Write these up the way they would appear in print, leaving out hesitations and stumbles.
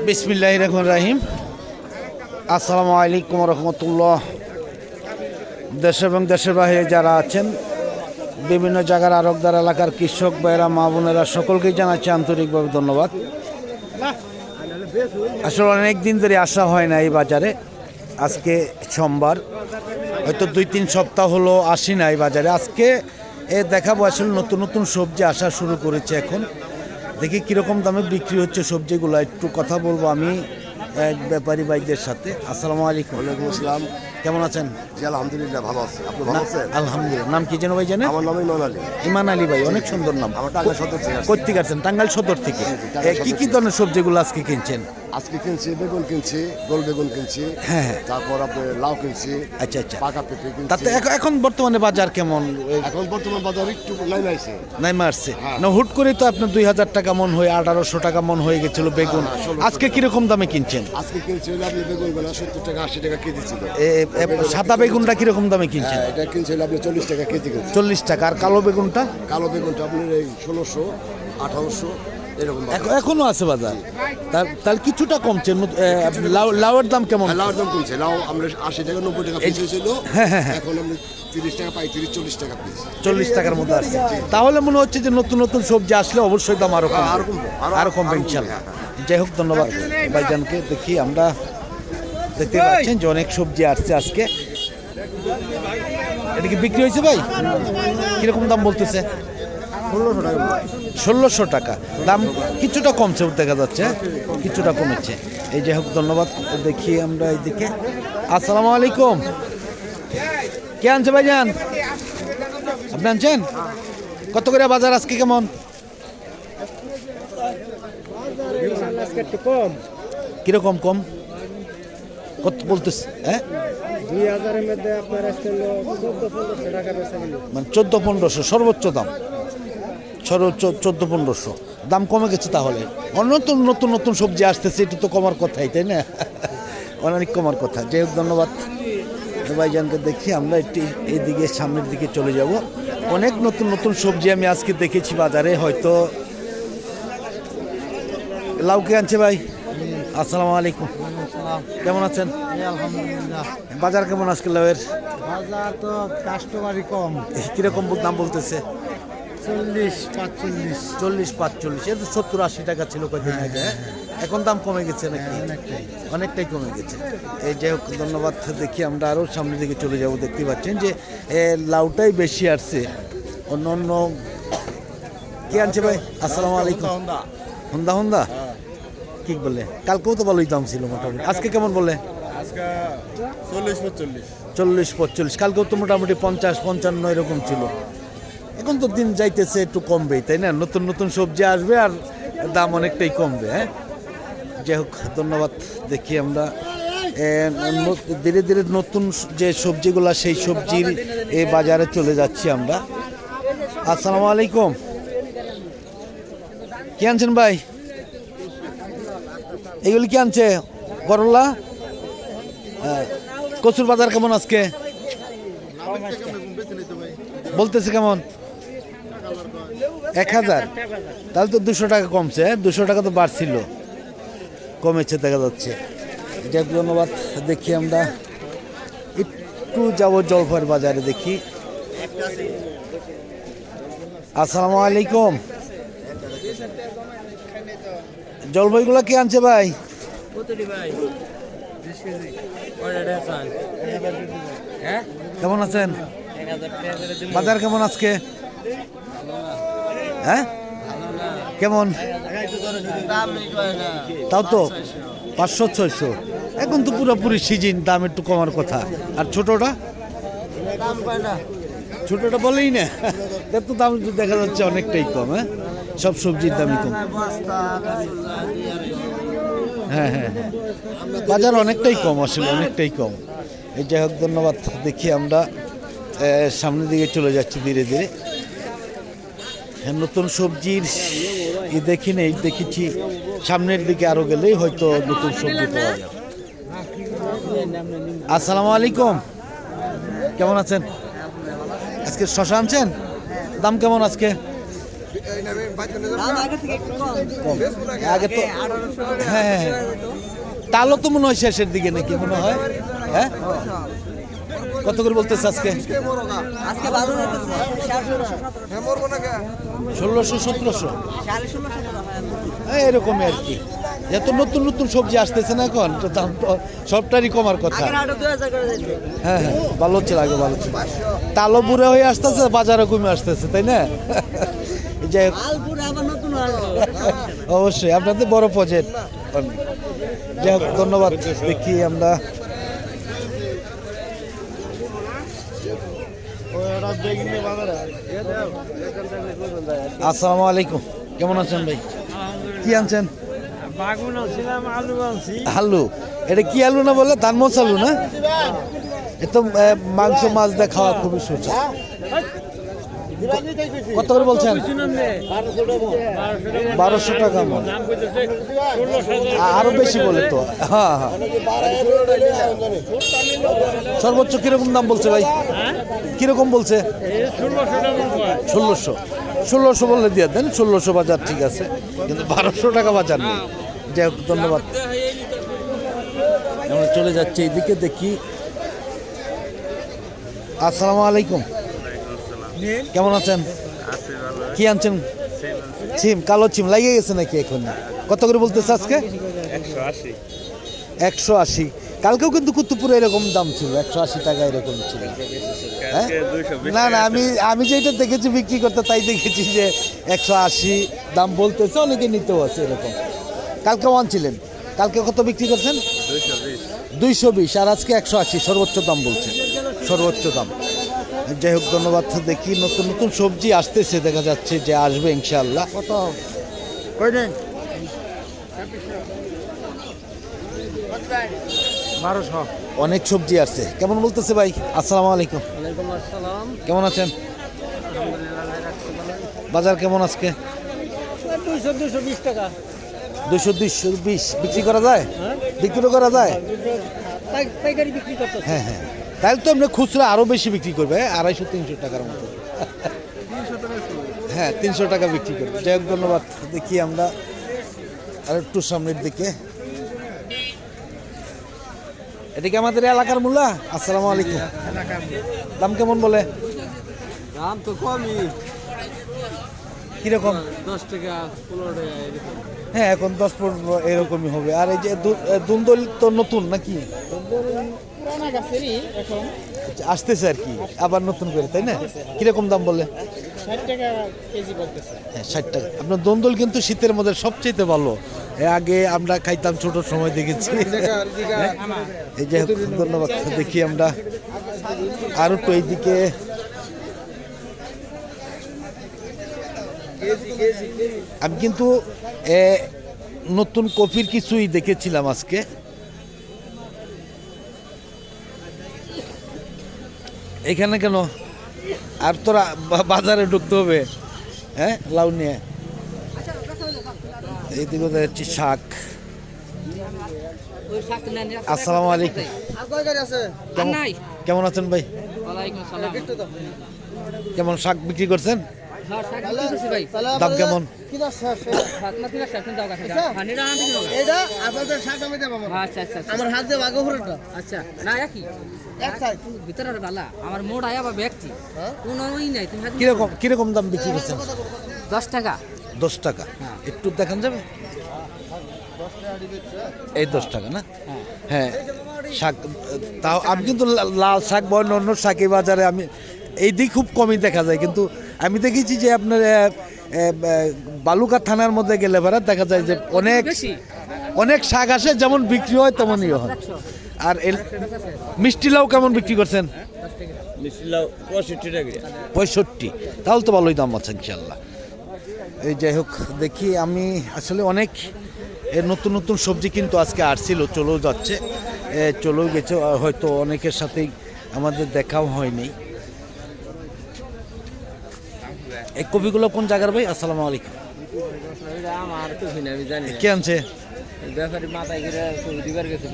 বিসমিল্লাহির রহমানির রহিম। আসসালামু আলাইকুম রহমতুল্লাহ। দেশ এবং দেশের বাইরে যারা আছেন, বিভিন্ন জায়গার আরবদার এলাকার কৃষক ভাইয়েরা, মা বোনেরা, সকলকেই জানাচ্ছি আন্তরিকভাবে ধন্যবাদ। আসলে অনেক দিন ধরে আসা হয় না এই বাজারে। আজকে সোমবার, হয়তো 2-3 সপ্তাহ হলো আসি না এই বাজারে। আজকে দেখাবো আসলে নতুন নতুন সবজি আসা শুরু করেছে। এখন দেখি কীরকম দামে বিক্রি হচ্ছে সবজিগুলো, একটু কথা বলবো আমি এক ব্যাপারী ভাইদের সাথে। আসসালামু আলাইকুম। ওয়ালাইকুম আসসালাম। কেমন আছেন? জি আলহামদুলিল্লাহ ভালো আছি। আপনি ভালো আছেন? আলহামদুলিল্লাহ। নাম কি যেন ভাই জানেন? আমার নাম ইমান আলী। ইমান আলী ভাই, অনেক সুন্দর নাম। আমার টাঙ্গাইল সদর থেকে আসছি। কোথা থেকে আসছেন? টাঙ্গাইল সদর থেকে। কি কি ধরনের সবজিগুলো আজকে কিনছেন? আজকে কিনছি বেগুন কিনছি, গোল বেগুন কিনছি, হ্যাঁ হ্যাঁ। তারপর আপনার লাউ কিনছি, আচ্ছা আচ্ছা। পাকা পেঁপে কিনছি। তাতে এখন বর্তমানে বাজার কেমন? এখন বর্তমান বাজার একটু নাইমে আছে। নাই মারছে হ্যাঁ। না, হুট করে তো আপনার 2000 টাকা মন হয়ে 1800 টাকা মন হয়ে গেছিল বেগুন। 1600 আজকে কিরকম দামে কিনছেন? আজকে কিনছি হলো আপনি বেগুন বেলা 70 টাকা 80 টাকা কেজি ছিল। সাদা বেগুনটা কিরকম দামে কিনছেন? হ্যাঁ, এটা কিনছি হলো আপনি 40 টাকা কেজি কিনছি। 40 টাকা। আর কালো বেগুনটা? কালো বেগুনটা আপনার এই 1600 1800 এরকম বাজার। এখনো আছে বাজার। তার কিছুটা কমছে। লাউয়ের দাম কেমন? লাউর দাম কমছে। লাউ আমরা 80 টাকা 90 টাকা পিস ছিল, এখন আপনি 30 টাকা পাই, 40 টাকা পিস। 40 টাকার মধ্যে আসছে। তাহলে মনে হচ্ছে যে নতুন নতুন সবজি আসলে অবশ্যই দাম আরো কমবে, আরো কমবে ইনশাল্লাহ। যাই হোক, ধন্যবাদ ভাইজানকে। দেখি আমরা দেখতে পাচ্ছেন যে অনেক সবজি আসছে আজকে। এটা কি বিক্রি হয়েছে ভাই? কিরকম দাম বলতেছে? 1600 টাকা দাম। কিছুটা কমছে দেখা যাচ্ছে, কিছুটা কমেছে। এই যাই হোক, ধন্যবাদ। দেখি আমরা এইদিকে। আসসালামু আলাইকুম। কে আনছে ভাইজান? আপনি আনছেন? কত করে বাজার আজকে কেমন? কিরকম কম? কত বলতেছে? হ্যাঁ, 2000-এর মধ্যে আপনার আসছে 1400-1500 টাকা বেচা কিলো। মানে 1400-1500 সর্বোচ্চ দাম। 1400-1500 দাম কমে গেছে। তাহলে নতুন নতুন নতুন সবজি আসতেছে, এটা তো কমার কথাই, তাই না? অনেক কমার কথা। যাই হোক, ধন্যবাদ ভাইজানকে। দেখি আমরা একটু এইদিকে সামনের দিকে চলে যাব। অনেক নতুন নতুন সবজি আমি আজকে দেখেছি বাজারে। হয়তো লাউ কে আনছে ভাই? আসসালামু আলাইকুম। কেমন আছেন? আলহামদুলিল্লাহ। বাজার কেমন আজকে লাউয়ের? বাজার তো কাস্টমারই কম। কিরকম দাম বলতেছে? 40-45। 40-45। এটা 70-80 টাকা ছিল কয়েকদিন আগে। এখন দাম কমে গেছে নাকি? অনেকটাই কমে গেছে। এই যাই হোক, ধন্যবাদ। দেখি আমরা আরও সামনের দিকে চলে যাব। দেখতে পাচ্ছেন যে লাউটাই বেশি আসছে। অন্য অন্য কে আনছে ভাই? আসসালামু আলাইকুম। হুন্দা হুন্দা কি বলে? কালকেও তো ভালোই দাম ছিল মোটামুটি। আজকে কেমন বলে? 40-45। কালকেও তো মোটামুটি 50-55 এরকম ছিল। এখন তো দিন যাইতেছে, একটু কমবেই, তাই না? নতুন নতুন সবজি আসবে আর দাম অনেকটাই কমবে। হ্যাঁ, যাই হোক, ধন্যবাদ। দেখি আমরা ধীরে ধীরে নতুন যে সবজিগুলো, সেই সবজির এই বাজারে চলে যাচ্ছি আমরা। আসসালামু আলাইকুম। কি আনছেন ভাই? এগুলি কি আনছে? করলা। হ্যাঁ। কচুর বাজার কেমন আজকে বলতেছে? কেমন? 1000। তাহলে তো 200 টাকা কমছে। 200 টাকা তো বাড়ছিল, কমেছে দেখা যাচ্ছে। যাক, ধন্যবাদ। দেখি আমরা একটু যাবো জলপাইয়ের বাজারে। দেখি। আসসালামু আলাইকুম। জলপাইগুলো কে আনছে ভাই? কেমন আছেন? বাজার কেমন আজকে? হ্যাঁ, কেমন? তাও তো 500-600। এখন তো পুরোপুরি সিজন, দাম একটু কমার কথা। আর ছোটটা? ছোটটা বলেই না, তার তো দাম দেখা যাচ্ছে অনেকটাই কম। হ্যাঁ, সব সবজির দামই কম। হ্যাঁ হ্যাঁ, বাজার অনেকটাই কম, আসলে অনেকটাই কম। এই যাই হোক, ধন্যবাদ। দেখি আমরা সামনের দিকে চলে যাচ্ছি ধীরে ধীরে। হ্যাঁ, নতুন সবজির দেখি নেই, দেখেছি সামনের দিকে আরো গেলেই হয়তো নতুন সবজি পাওয়া যাবে। আসসালামু আলাইকুম। কেমন আছেন? আজকে শশা আনছেন? দাম কেমন আজকে? কম। আগে তো হ্যাঁ তালও তো মনে হয় শেষের দিকে নাকি মনে হয়, হ্যাঁ কত করে বলতেছে আজকে? আজকে বাজার হইতেছে 1600 1700 এরকমই আর কি। এত নতুন নতুন সবজি আসতেছে না এখন, তো দাম তো সবটারই কমার কথা। হ্যাঁ হ্যাঁ ভালো হচ্ছে, আগে ভালো ছিল। তালও বুড়ে হয়ে আসতেছে, বাজারও কমে আসতেছে, তাই না? যাই হোক, অবশ্যই আপনাদের বড় প্রজেক্ট। যাই হোক ধন্যবাদ। দেখি আমরা আসসালামু আলাইকুম, কেমন আছেন ভাই? কি আনছেন? বাগুন ছিলাম, আলু আনছি। আলু, এটা কি আলু না বলে? ধানমস আলু না? এ তো মাংস মাছ দিয়ে খাওয়া খুবই সুস্বাদু। কত করে বলছেন? 1200 টাকা মন। আরো বেশি বলে তো। হ্যাঁ হ্যাঁ, সর্বোচ্চ কিরকম দাম বলছে ভাই? কিরকম বলছে? 1600 বললে দিয়ে দেন। 1600 বাজার ঠিক আছে, কিন্তু 1200 টাকা বাজার নেই। যাই হোক ধন্যবাদ। আমরা চলে যাচ্ছি এইদিকে, দেখি। আসসালামু আলাইকুম, কেমন আছেন? কি আনছেন? সিম, কালো সিম লাগিয়ে গেছে নাকি এখন? কত করে বলতেছে আজকে? 180। কালকেও কিন্তু কুতুবপুরে এরকম দাম ছিল, 180 টাকা এরকম ছিল। হ্যাঁ? না না, আমি যেটা দেখেছি বিক্রি করতে, তাই দেখেছি যে 180 দাম বলতেছে, অনেকে নিতেও আছে এরকম। কালকে আনছিলেন, কালকে কত বিক্রি করছেন? 220, আর আজকে 180 সর্বোচ্চ দাম বলছে, সর্বোচ্চ দাম। যাই হোক ধন্যবাদ। দেখি নতুন নতুন সবজি আসতেছে, দেখা যাচ্ছে যে আসবে ইনশাআল্লাহ। কত কয়দিন? 1200। অনেক সবজি আসছে। কেমন বলতেছে ভাই? আসসালামু আলাইকুম, ওয়ালাইকুম আসসালাম। কেমন আছেন? বাজার কেমন আজকে? 220 টাকা। 220 বিক্রি করা যায়? বিক্রি করা যায়? পাইকারি বিক্রি করতেছে। হ্যাঁ হ্যাঁ, তাহলে তো আমরা খুচরা আরো বেশি বিক্রি করবে, 250-300 টাকার মতো। হ্যাঁ 300 টাকা বিক্রি করবে। যাই হোক ধন্যবাদ। দেখি আমরা আর একটু সামনের দিকে। এটা কি আমাদের এলাকার মূলা? আসসালামু আলাইকুম, দাম কেমন বলে? দাম তো কমই, কিরকম? 10 টাকা 15 টাকা এরকম। হ্যাঁ এখন 10-15 এরকমই হবে। আর এই যে দুন্দল তো নতুন নাকি? পুরানা গাছেরই এখন আসতেছে আর কি, আবার নতুন করে, তাই না? কিরকম দাম বলে? 60 টাকা কেজি বলতেছে। হ্যাঁ 60 টাকা। আপনার দন্দল কিন্তু শীতের মধ্যে সবচেয়ে ভালো। এর আগে আমরা খাইতাম, ছোট সময় দেখেছি। এই যে ধন্যবাদ। দেখি আমরা আর একটু এইদিকে। আমি কিন্তু নতুন কফির কিছুই দেখেছিলাম আজকে। এখানে কেন? আর তোরা বাজারে ঢুকতে হবে, হ্যাঁ লাউ নিয়ে। এইদিকে যাচ্ছি শাক। আসসালামু আলাইকুম, কেমন আছেন ভাই? কেমন শাক বিক্রি করছেন? দাম কেমন? আমার হাত দিয়ে বাগো পুরোটা। আচ্ছা না একই এক সাইড ভিতরে বালা আমার মোড় আয়া বা ব্যক্তি কোনোই নাই। তুমি কিরকম কিরকম দাম বিক্রি করছেন? 10 টাকা। 10 টাকা, একটু দেখান যাবে? এই 10 টাকা না? হ্যাঁ শাক। তাও আমি কিন্তু লাল শাক বা অন্য শাকের বাজারে আমি এই দিক খুব কমই দেখা যায়, কিন্তু আমি দেখেছি যে আপনার বালুকা থানার মধ্যে গেলে পরে দেখা যায় যে অনেক শাক আসে, যেমন বিক্রি হয় তেমনই হয়। আর মিষ্টি লাউ কেমন বিক্রি করছেন? 65, তাহলে তো ভালোই দাম আছে ইনশাল্লাহ। এই যাই হোক দেখি, আমি আসলে অনেক নতুন নতুন সবজি কিন্তু আজকে আসছিল, চলেও যাচ্ছে, চলেও গেছে, হয়তো অনেকের সাথেই আমাদের দেখাও হয়নি। এই কপিগুলো কোন জায়গার ভাই? আসসালামু আলাইকুম, কে আনছে? ব্যাপারী মাথায় করে দিবার গেছে।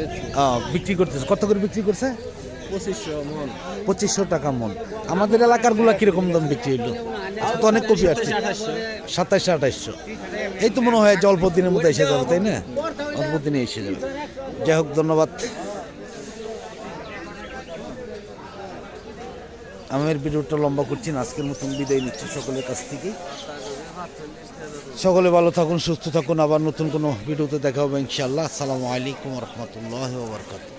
বিক্রি করতেছে। কত করে বিক্রি করছে? 2500 টাকা মন। আমাদের এলাকার গুলা কিরকম দাম বিক্রি হইলো? আজকে তো অনেক কপি আসছে, 2700-2800। এই তো মনে হয় যে অল্প দিনের মধ্যে এসে যাবে, তাই না? অল্প দিনে এসে যাবে। যাই হোক, ধন্যবাদ। আমার ভিডিওটা লম্বা করছি না, আজকের মতন বিদায় নিচ্ছি সকলের কাছ থেকেই। সকলে ভালো থাকুন, সুস্থ থাকুন। আবার নতুন কোনো ভিডিওতে দেখা হবে ইনশাআল্লাহ। আসসালামু আলাইকুম ওয়া রাহমাতুল্লাহি ওয়া বারাকাতুহু।